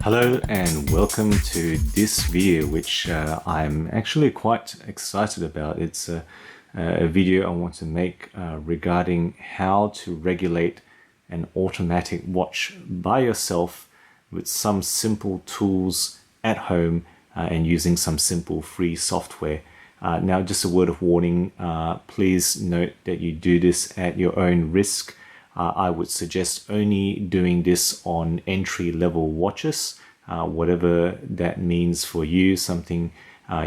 Hello and welcome to this video, which I'm actually quite excited about. It's a video I want to make regarding how to regulate an automatic watch by yourself with some simple tools at home and using some simple free software. Now, just a word of warning, please note that you do this at your own risk. I would suggest only doing this on entry-level watches, whatever that means for you, something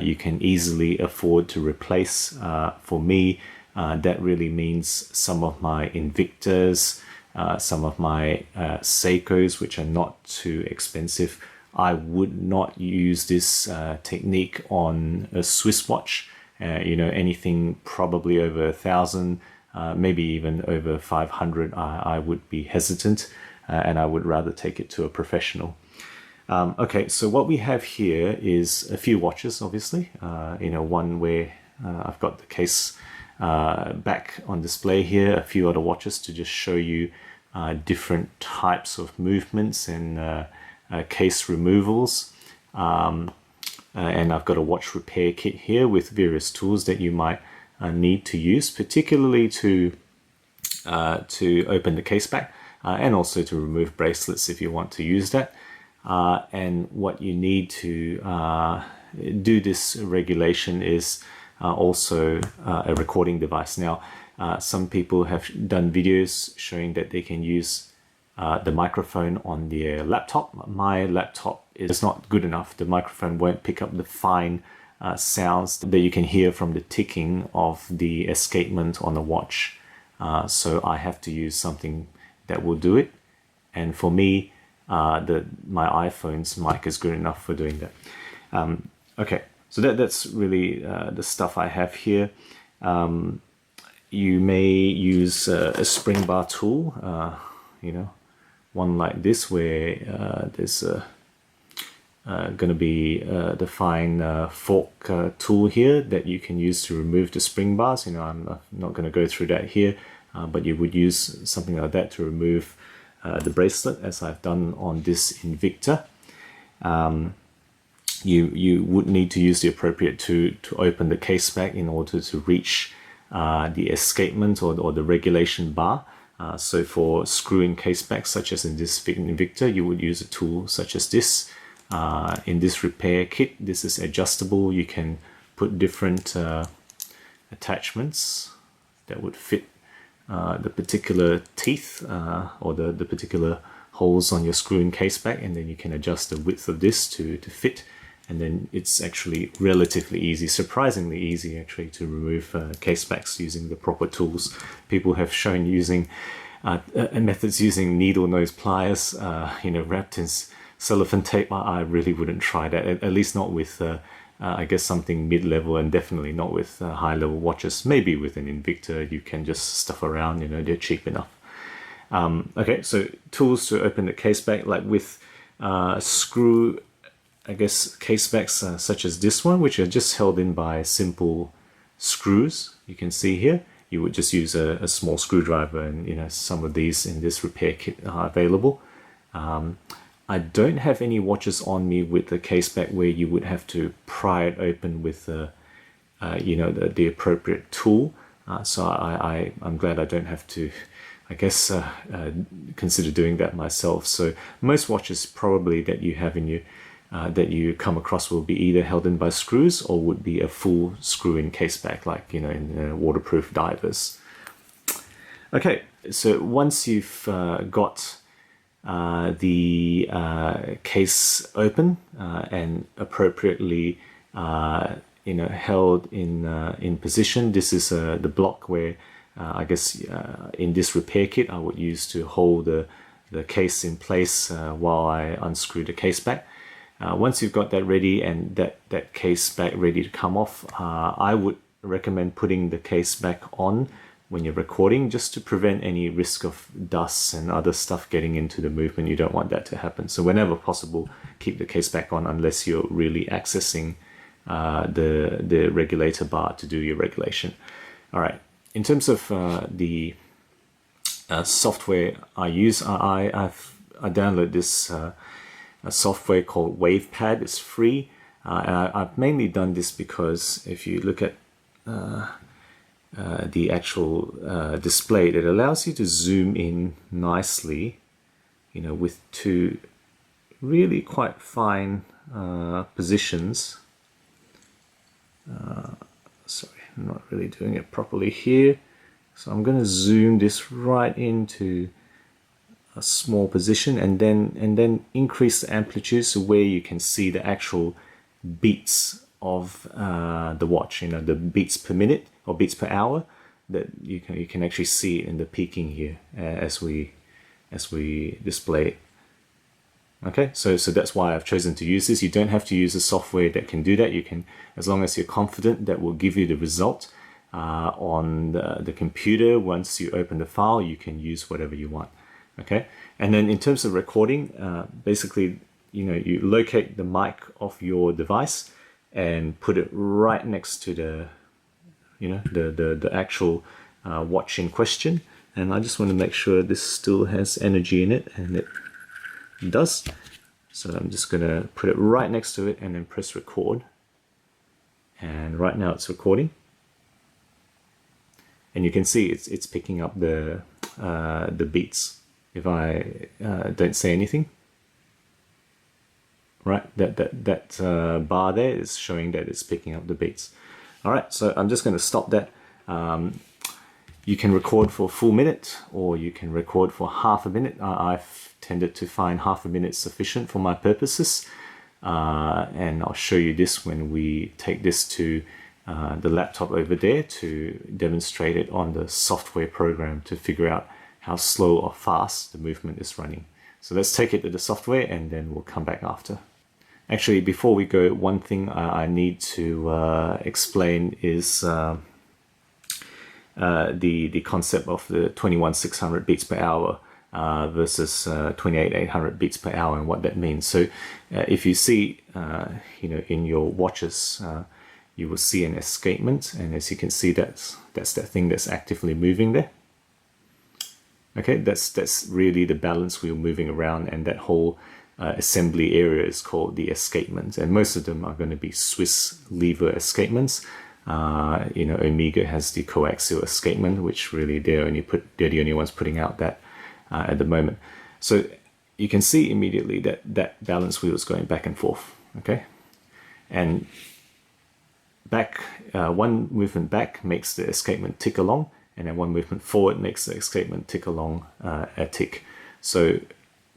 you can easily afford to replace. For me, that really means some of my Invictas, some of my Seikos, which are not too expensive. I would not use this technique on a Swiss watch. Anything probably over 1,000. Maybe even over 500, I would be hesitant, and I would rather take it to a professional. Okay, so what we have here is a few watches, obviously. One where I've got the case back on display here, a few other watches to just show you different types of movements and case removals. And I've got a watch repair kit here with various tools that you might need to use, particularly to open the case back and also to remove bracelets if you want to use that. And what you need to do this regulation is also a recording device. Now, some people have done videos showing that they can use the microphone on their laptop. My laptop is not good enough. The microphone won't pick up the fine sounds that you can hear from the ticking of the escapement on the watch. So I have to use something that will do it. And for me, my iPhone's mic is good enough for doing that. Okay, so that's really the stuff I have here. You may use a spring bar tool, one like this where there's going to be the fine fork tool here that you can use to remove the spring bars. I'm not going to go through that here, but you would use something like that to remove the bracelet, as I've done on this Invicta. You would need to use the appropriate tool to open the case back in order to reach the escapement or the regulation bar. So for screwing case backs, such as in this Invicta, you would use a tool such as this. In this repair kit, this is adjustable. You can put different attachments that would fit the particular teeth or the particular holes on your screw-in case back, and then you can adjust the width of this to fit, and then it's actually relatively easy, surprisingly easy actually, to remove case backs using the proper tools. People have shown using methods using needle nose pliers, wrapped in cellophane tape. I really wouldn't try that, at least not with I guess something mid-level, and definitely not with high-level watches. Maybe with an Invicta you can just stuff around, they're cheap enough. Okay, so tools to open the case back, like with screw, I guess, case backs such as this one, which are just held in by simple screws. You can see here, you would just use a small screwdriver, and some of these in this repair kit are available. I don't have any watches on me with the case back where you would have to pry it open with the appropriate tool. So I'm glad I don't have to, I guess, consider doing that myself. So most watches probably that you have in you, that you come across, will be either held in by screws or would be a full screw-in case back, like in waterproof divers. Okay, so once you've got the case open and appropriately held in position. This is the block where I guess in this repair kit I would use to hold the case in place while I unscrew the case back. Once you've got that ready and that case back ready to come off, I would recommend putting the case back on when you're recording, just to prevent any risk of dust and other stuff getting into the movement. You don't want that to happen. So whenever possible, keep the case back on unless you're really accessing the regulator bar to do your regulation. All right, in terms of the software I use, I download this a software called WavePad. It's free, and I've mainly done this because if you look at the actual display, it allows you to zoom in nicely, you know, with two really quite fine positions. Sorry, I'm not really doing it properly here. So I'm going to zoom this right into a small position and then increase the amplitude so where you can see the actual beats of the watch, you know, the beats per minute or beats per hour, that you can actually see in the peaking here as we display it. Okay, so that's why I've chosen to use this. You don't have to use a software that can do that. You can, as long as you're confident that will give you the result on the computer. Once you open the file, you can use whatever you want. Okay, and then in terms of recording, basically, you know, you locate the mic of your device and put it right next to the, you know, the actual watch in question. And I just want to make sure this still has energy in it, and it does. So I'm just going to put it right next to it and then press record. And right now it's recording. And you can see it's picking up the beats if I don't say anything. Right, that bar there is showing that it's picking up the beats. All right, so I'm just going to stop that. You can record for a full minute, or you can record for half a minute. I've tended to find half a minute sufficient for my purposes, and I'll show you this when we take this to the laptop over there to demonstrate it on the software program to figure out how slow or fast the movement is running. So let's take it to the software and then we'll come back after. Actually, before we go, one thing I need to explain is the concept of the 21,600 beats per hour versus 28,800 beats per hour and what that means. So if you see, you know, in your watches, you will see an escapement, and as you can see, that's that thing that's actively moving there. Okay, that's really the balance wheel moving around, and that whole assembly area is called the escapement, and most of them are going to be Swiss lever escapements. You know, Omega has the coaxial escapement, which really they're the only ones putting out that at the moment. So you can see immediately that balance wheel is going back and forth. Okay, and back one movement back makes the escapement tick along, and then one movement forward makes the escapement tick along a tick. So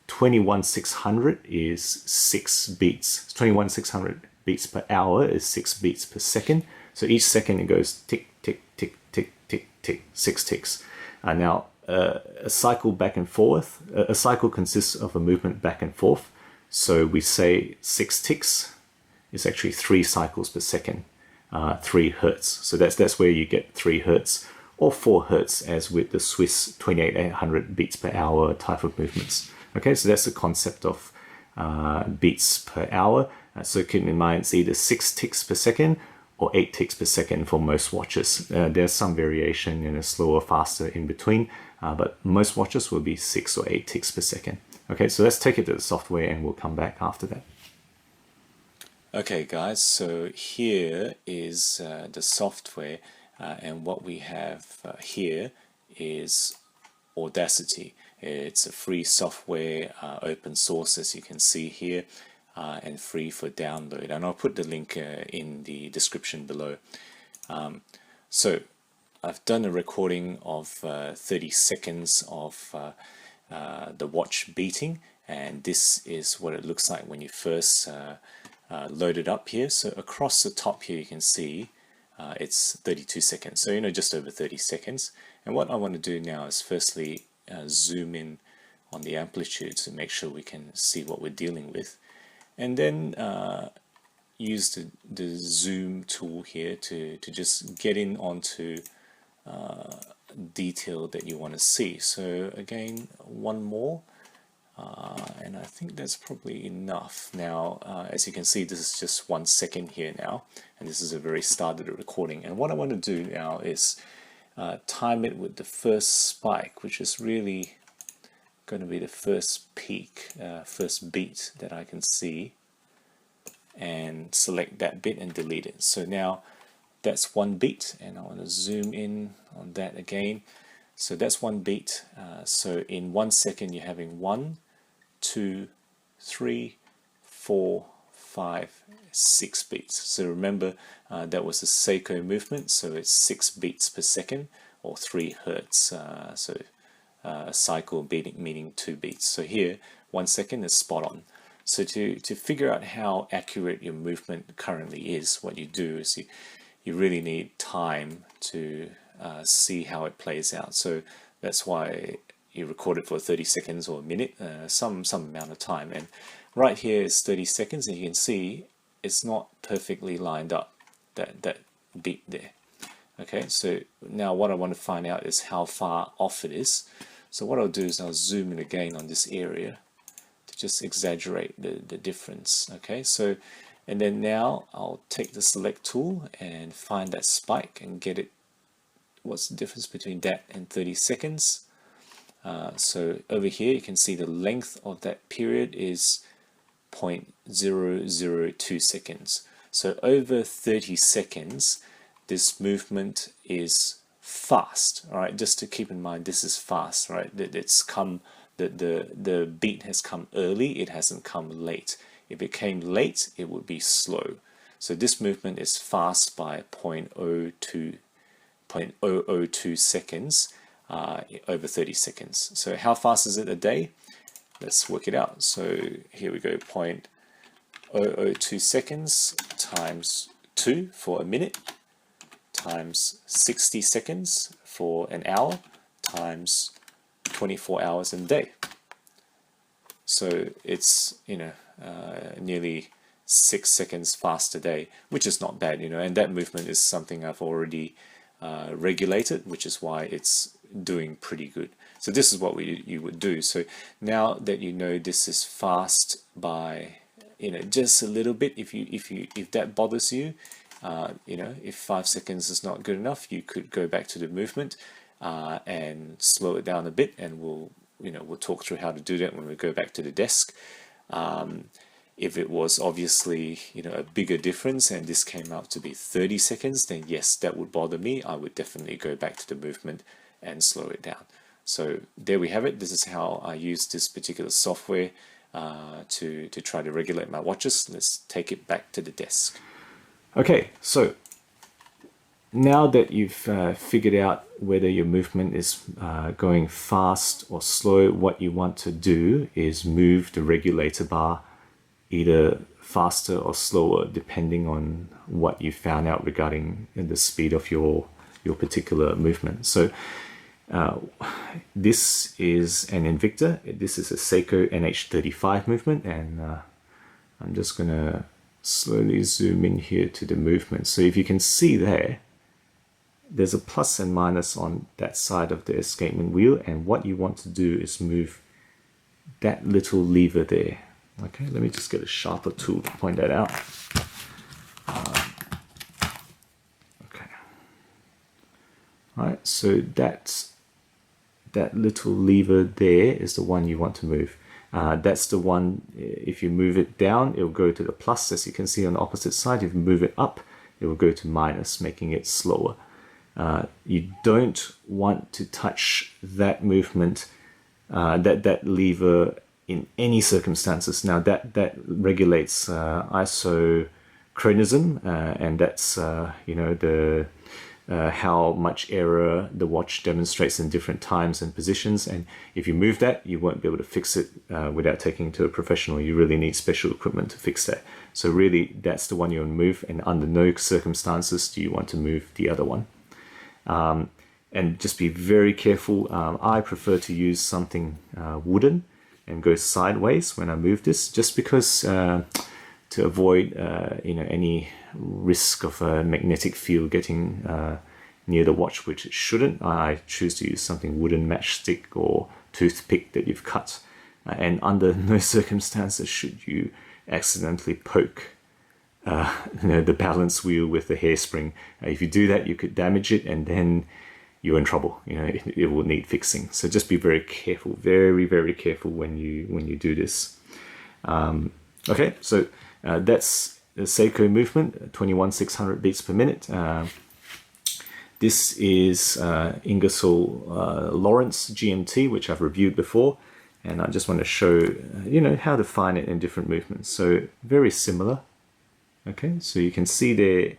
21,600 is 6 beats. 21,600 beats per hour is 6 beats per second. So each second it goes tick, tick, tick, tick, tick, tick, 6 ticks. Now a cycle back and forth, a cycle consists of a movement back and forth. So we say 6 ticks is actually 3 cycles per second, 3 hertz. So that's where you get 3 hertz or 4 hertz, as with the Swiss 28,800 beats per hour type of movements. Okay, so that's the concept of beats per hour. So keep in mind, it's either 6 ticks per second or 8 ticks per second for most watches. There's some variation in a slower, faster in between, but most watches will be 6 or 8 ticks per second. Okay, so let's take it to the software and we'll come back after that. Okay guys, so here is the software, and what we have here is Audacity. It's a free software, open source, as you can see here, and free for download. And I'll put the link in the description below. So I've done a recording of 30 seconds of the watch beating, and this is what it looks like when you first load it up here. So across the top here you can see it's 32 seconds, so you know, just over 30 seconds. And what I want to do now is firstly zoom in on the amplitude to make sure we can see what we're dealing with, and then use the zoom tool here to just get in onto detail that you want to see. So again, one more, and I think that's probably enough. Now as you can see, this is just 1 second here now, and this is a very start of the recording. And what I want to do now is time it with the first spike, which is really going to be the first peak, first beat that I can see, and select that bit and delete it. So now that's one beat, and I want to zoom in on that again. So that's one beat. So in 1 second you're having 1, 2, 3, 4, 5, 6 beats. So remember, that was a Seiko movement, so it's 6 beats per second, or 3 hertz. So a cycle beating meaning 2 beats. So here 1 second is spot on. So to figure out how accurate your movement currently is, what you do is you really need time to see how it plays out. So that's why you record it for 30 seconds or a minute, some amount of time. And right here is 30 seconds, and you can see it's not perfectly lined up, that beat there. Okay, so now what I want to find out is how far off it is. So what I'll do is I'll zoom in again on this area to just exaggerate the difference. Okay, so and then now I'll take the select tool and find that spike and get it. What's the difference between that and 30 seconds? So over here you can see the length of that period is 0.002 seconds. So over 30 seconds this movement is fast. All right, just to keep in mind, this is fast, right? That it's come, the beat has come early, it hasn't come late. If it came late, it would be slow. So this movement is fast by 0.002 seconds over 30 seconds. So how fast is it a day? Let's work it out. So here we go, 0.002 seconds times 2 for a minute, times 60 seconds for an hour, times 24 hours in a day. So it's, nearly 6 seconds fast a day, which is not bad, and that movement is something I've already regulated, which is why it's doing pretty good. So this is what you would do. So now that you know this is fast by just a little bit, if that bothers you, if 5 seconds is not good enough, you could go back to the movement and slow it down a bit, and we'll talk through how to do that when we go back to the desk. If it was obviously a bigger difference and this came out to be 30 seconds, then yes, that would bother me. I would definitely go back to the movement and slow it down. So there we have it. This is how I use this particular software to try to regulate my watches. Let's take it back to the desk. Okay, so now that you've figured out whether your movement is going fast or slow, what you want to do is move the regulator bar either faster or slower depending on what you found out regarding the speed of your particular movement. So this is an Invicta. This is a Seiko NH35 movement, and I'm just gonna slowly zoom in here to the movement. So if you can see there's a plus and minus on that side of the escapement wheel, and what you want to do is move that little lever there. Okay, let me just get a sharper tool to point that out. Okay. All right, so that little lever there is the one you want to move. That's the one, if you move it down, it will go to the plus, as you can see on the opposite side. If you move it up, it will go to minus, making it slower. You don't want to touch that movement, that lever in any circumstances. Now that regulates isochronism, and that's the how much error the watch demonstrates in different times and positions. And if you move that, you won't be able to fix it without taking it to a professional. You really need special equipment to fix that. So really, that's the one you want to move, and under no circumstances do you want to move the other one. And just be very careful. I prefer to use something wooden and go sideways when I move this, just because to avoid any risk of a magnetic field getting near the watch, which it shouldn't. I choose to use something wooden, matchstick or toothpick that you've cut, and under no circumstances should you accidentally poke the balance wheel with the hairspring. If you do that, you could damage it, and then you're in trouble. You know, it will need fixing. So just be very careful, very, very careful when you do this. Okay, so that's the Seiko movement, 21,600 beats per minute. This is Ingersoll Lawrence GMT, which I've reviewed before, and I just want to show you know, how to find it in different movements. So very similar. Okay, so you can see there,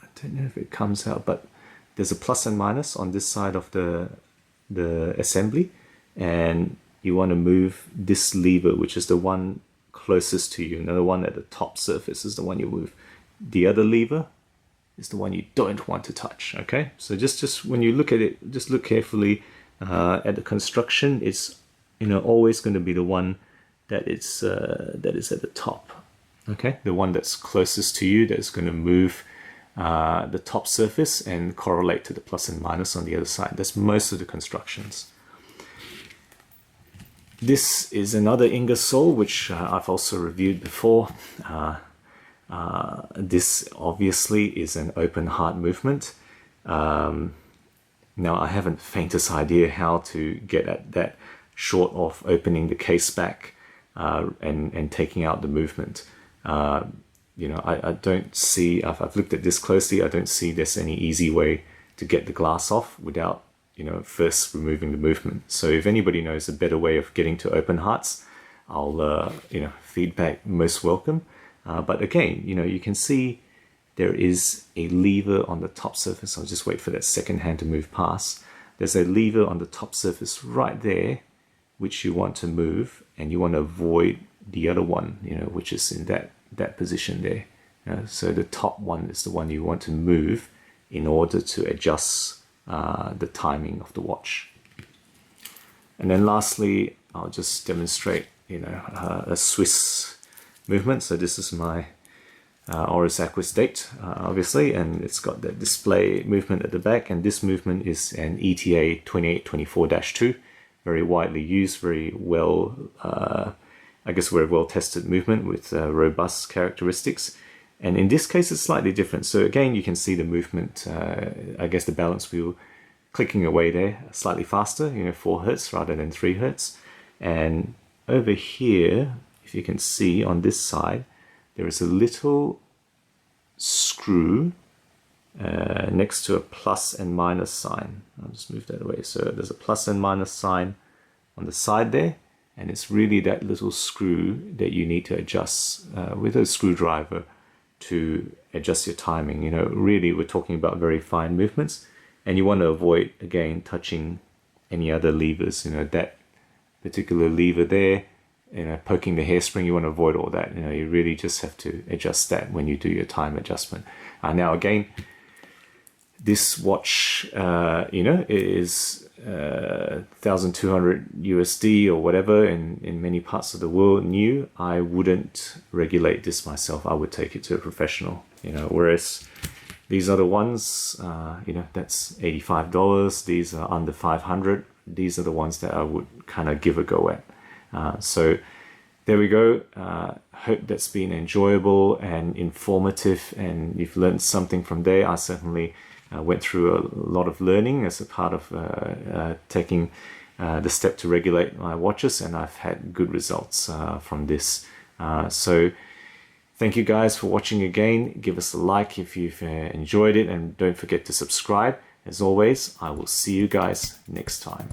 I don't know if it comes out, but there's a plus and minus on this side of the assembly, and you want to move this lever, which is the one closest to you. Now the one at the top surface is the one you move. The other lever is the one you don't want to touch. Okay, so just when you look at it, just look carefully at the construction. It's, you know, always going to be the one that is at the top. Okay, the one that's closest to you, that's going to move the top surface and correlate to the plus and minus on the other side. That's most of the constructions. This is another Ingersoll, which I've also reviewed before. This obviously is an open heart movement. Now I haven't the faintest idea how to get at that short of opening the case back and taking out the movement. You know, I don't see, I've looked at this closely, I don't see there's any easy way to get the glass off without, you know, first removing the movement. So if anybody knows a better way of getting to open hearts, I'll, you know, feedback most welcome. But again, you know, you can see there is a lever on the top surface. I'll just wait for that second hand to move past. There's a lever on the top surface right there, which you want to move, and you want to avoid the other one, you know, which is in that position there. So the top one is the one you want to move in order to adjust the timing of the watch. And then lastly, I'll just demonstrate, you know, a Swiss movement. So this is my Oris Aquis date, obviously, and it's got the display movement at the back, and this movement is an ETA 2824-2, very widely used, very well, I guess very well tested movement with robust characteristics. And in this case, it's slightly different. So again, you can see the movement, I guess the balance wheel clicking away there slightly faster, you know, 4 Hertz rather than 3 Hertz. And over here, if you can see on this side, there is a little screw next to a plus and minus sign. I'll just move that away. So there's a plus and minus sign on the side there, and it's really that little screw that you need to adjust with a screwdriver to adjust your timing. You know, really we're talking about very fine movements, and you want to avoid, again, touching any other levers. You know, that particular lever there, you know, poking the hairspring, you want to avoid all that. You know, you really just have to adjust that when you do your time adjustment. Now again, this watch, you know, is 1,200 USD or whatever in many parts of the world new. I wouldn't regulate this myself. I would take it to a professional, you know, whereas these other ones, you know, that's $85. These are under 500. These are the ones that I would kind of give a go at. So there we go. Hope that's been enjoyable and informative, and you've learned something from there. I certainly went through a lot of learning as a part of taking the step to regulate my watches, and I've had good results from this. So thank you guys for watching again. Give us a like if you've enjoyed it, and don't forget to subscribe. As always, I will see you guys next time.